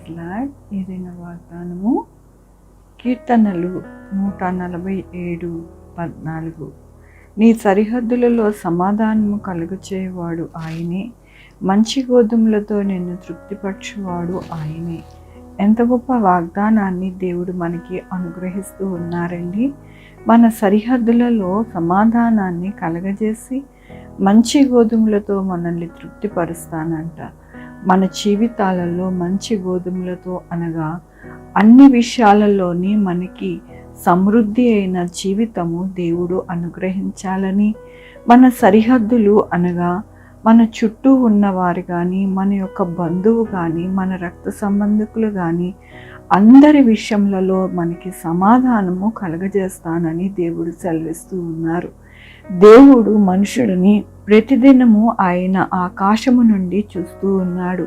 Praise lord. ఏదైనా వాగ్దానము కీర్తనలు 147:14. నీ సరిహద్దులలో సమాధానము కలుగచేయువాడు ఆయనే, మంచి గోధుమలతో నిన్ను తృప్తిపరచువాడు ఆయనే. ఎంత గొప్ప వాగ్దానాన్ని దేవుడు మనకి అనుగ్రహిస్తూ ఉన్నారండి. మన సరిహద్దులలో సమాధానాన్ని కలగజేసి మంచి గోధుమలతో మనల్ని తృప్తిపరుస్తానంట. మన జీవితాలలో మంచి గోధుమలతో అనగా అన్ని విషయాలలోని మనకి సమృద్ధి అయిన జీవితము దేవుడు అనుగ్రహించాలని, మన సరిహద్దులు అనగా మన చుట్టూ ఉన్నవారు కానీ, మన యొక్క బంధువు కానీ, మన రక్త సంబంధికులు కానీ అందరి విషయములలో మనకి సమాధానము కలగజేస్తానని దేవుడు సెలవిస్తూ ఉన్నారు. దేవుడు మనుషుడిని ప్రతిదినము ఆయన ఆకాశము నుండి చూస్తూ ఉన్నాడు.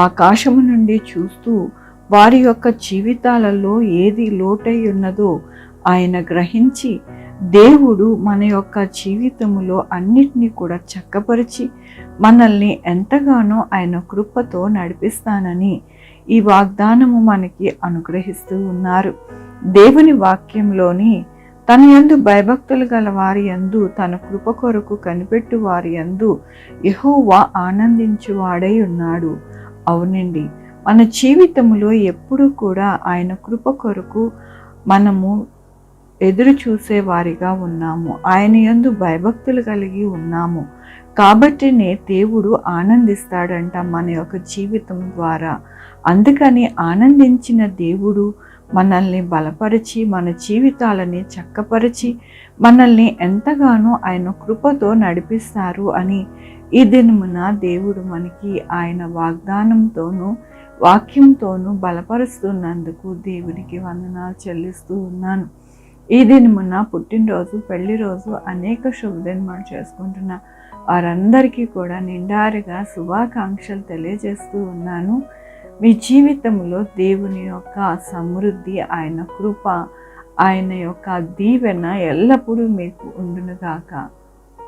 ఆకాశము నుండి చూస్తూ వారి యొక్క జీవితాలలో ఏది లోటై ఉన్నదో ఆయన గ్రహించి, దేవుడు మన యొక్క జీవితములో అన్నిటినీ కూడా చక్కపరిచి మనల్ని ఎంతగానో ఆయన కృపతో నడిపిస్తానని ఈ వాగ్దానము మనకి అనుగ్రహిస్తూ ఉన్నారు. దేవుని వాక్యంలోని తన యందు భయభక్తులు గల వారి యందు, తన కృప కొరకు కనిపెట్టు వారి యందు యెహోవా ఆనందించువాడై ఉన్నాడు. అవునండి, మన జీవితంలో ఎప్పుడూ కూడా ఆయన కృప కొరకు మనము ఎదురు చూసే వారిగా ఉన్నాము. ఆయన యందు భయభక్తులు కలిగి ఉన్నాము కాబట్టినే దేవుడు ఆనందిస్తాడంట మన యొక్క జీవితం ద్వారా. అందుకని ఆనందించిన దేవుడు మనల్ని బలపరిచి, మన జీవితాలని చక్కపరిచి మనల్ని ఎంతగానో ఆయన కృపతో నడిపిస్తారు అని ఈ దినమున దేవుడు మనకి ఆయన వాగ్దానంతోనూ వాక్యంతోనూ బలపరుస్తున్నందుకు దేవునికి వందనాలు చెల్లిస్తూ ఉన్నాను. ఈ దినమున పుట్టినరోజు, పెళ్లి రోజు, అనేక శుభదినాలు చేసుకుంటున్న వారందరికీ కూడా నిండారుగా శుభాకాంక్షలు తెలియజేస్తూ ఉన్నాను. మీ జీవితంలో దేవుని యొక్క సమృద్ధి, ఆయన కృప, ఆయన యొక్క దీవెన ఎల్లప్పుడూ మీకు ఉండునుగాక.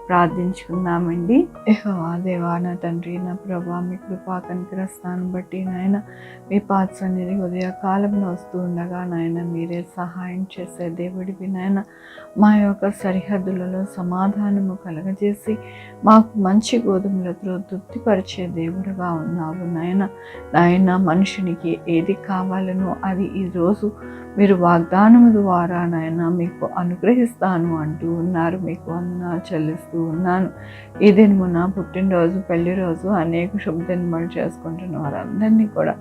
ప్రార్థించుకుందామండి. యెహోవా దేవా, నా తండ్రి, నా ప్రభా, మీ కృపా కనికరస్తాను బట్టి నాయన మీ పాద సన్నిధి ఉదయకాలంలో వస్తూ ఉండగా నాయన మీరే సహాయం చేసే దేవుడివి నాయన. మా యొక్క సరిహద్దులలో సమాధానము కలగజేసి మాకు మంచి గోధుమలతో తృప్తిపరిచే దేవుడుగా ఉన్నావు నాయన. నాయన మనుషునికి ఏది కావాలనో అది ఈరోజు మీరు వాగ్దానము ద్వారా నాయన మీకు అనుగ్రహిస్తాను అంటూ ఉన్నారు. మీకు వందనాలు చెల్లిస్తూ ఉన్నాను. ఈ దినమున పుట్టినరోజు, పెళ్లి రోజు, అనేక శుభదినాలు చేసుకుంటున్న వారందరినీ కూడా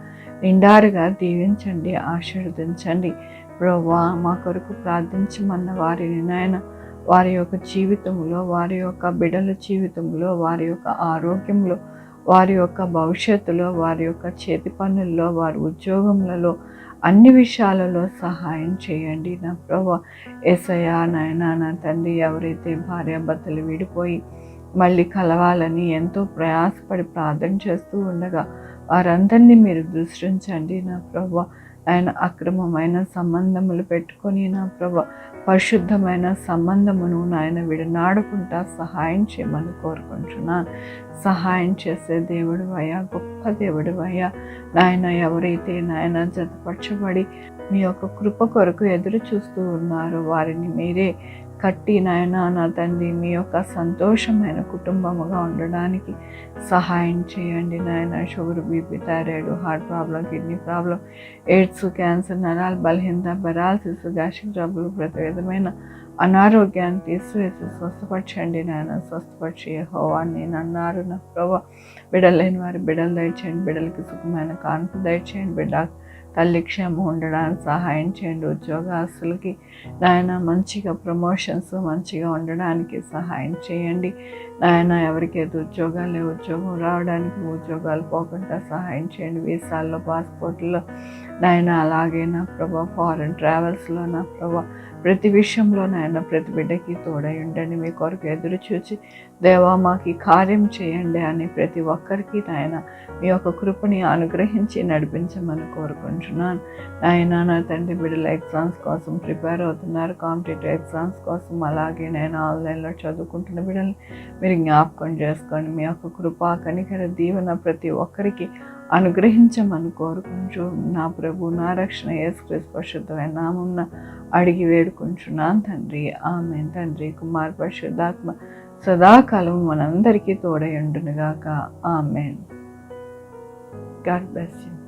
నిండారుగా దీవించండి, ఆశీర్వదించండి. ప్రభువా, మా కొరకు ప్రార్థించమన్న వారిని నాయన వారి యొక్క జీవితంలో, వారి యొక్క బిడ్డల జీవితంలో, వారి యొక్క ఆరోగ్యంలో, వారి యొక్క భవిష్యత్తులో, వారి యొక్క చేతి పనుల్లో, వారి ఉద్యోగములలో, అన్ని విషయాలలో సహాయం చేయండి నా ప్రభువా. యేసయ్యా నాయన, నా తండ్రి, ఎవరైతే భార్యాభర్తలు విడిపోయి మళ్ళీ కలవాలని ఎంతో ప్రయాసపడి ప్రార్థన చేస్తూ ఉండగా వారందరినీ మీరు దృష్టించండి నా ప్రభువా. ఆయన అక్రమమైన సంబంధములు పెట్టుకొని నా ప్రభువా పరిశుద్ధమైన సంబంధమును నాయన విడనాడుకుంటా సహాయం చేయమని కోరుకుంటున్నాను. సహాయం చేసే దేవుడు అయ్యా, గొప్ప దేవుడు అయ్యా నాయన. ఎవరైతే నాయన జతపరచబడి మీ యొక్క కృప కొరకు ఎదురు చూస్తూ ఉన్నారో వారిని మీరే కట్టి నాయన, నా తండ్రి, మీ యొక్క సంతోషమైన కుటుంబముగా ఉండడానికి సహాయం చేయండి నాయన. Sugar, BP, thyroid, heart problem, kidney problem, AIDS, cancer, నరాల బలహీనత, పెరాలసిస్, గ్యాస్ట్రిక్ ట్రబుల్, ప్రతి విధమైన అనారోగ్యాన్ని తీసివేసి స్వస్థపరచండి నాయన. స్వస్థపరిచి యెహోవా నేను అన్నారు నా ప్రభువా. బిడ్డలు లేని వారి బిడ్డలు దయచేయండి, బిడ్డలకి సుఖమైన కాన్పు దయచేయండి, బిడ్డ తల్లి క్షేమం ఉండడానికి సహాయం చేయండి. ఉద్యోగస్తులకి నాయన మంచిగా ప్రమోషన్స్ మంచిగా ఉండడానికి సహాయం చేయండి నాయన. ఎవరికైతే ఉద్యోగాలు లేవు, ఉద్యోగం రావడానికి, ఉద్యోగాలు పోకుండా సహాయం చేయండి. వీసాల్లో, పాస్పోర్ట్లో నాయన, అలాగే నా ప్రభా ఫారెన్ ట్రావెల్స్లో నా ప్రభా ప్రతి విషయంలో నాయన ప్రతి బిడ్డకి తోడై ఉండండి. మీ కొరకు ఎదురు చూచి దేవా మాకు కార్యం చేయండి అని ప్రతి ఒక్కరికి నాయన మీ యొక్క కృపని అనుగ్రహించి నడిపించమని కోరుకుంటున్నాను నాయన. నా తండ్రి, బిడ్డల ఎగ్జామ్స్ కోసం ప్రిపేర్ అవుతున్నారు, కాంపిటేటివ్ ఎగ్జామ్స్ కోసం, అలాగే నేను ఆన్లైన్లో చదువుకుంటున్న బిడ్డల్ని మీరు జ్ఞాపకం చేసుకోండి. మీ యొక్క కృపా కనికర దీవెన ప్రతి ఒక్కరికి అనుగ్రహించమని కోరుకుంటూ నా ప్రభు నా రక్షణ యేసుక్రీస్తు పరిశుద్ధమైన నామమున అడిగి వేడుకుంటున్నాను తండ్రి. ఆమేన్. తండ్రి కుమార్ పరిశుద్ధాత్మ సదాకాలం మనందరికీ తోడై ఉండునుగాక. ఆమేన్. God bless you.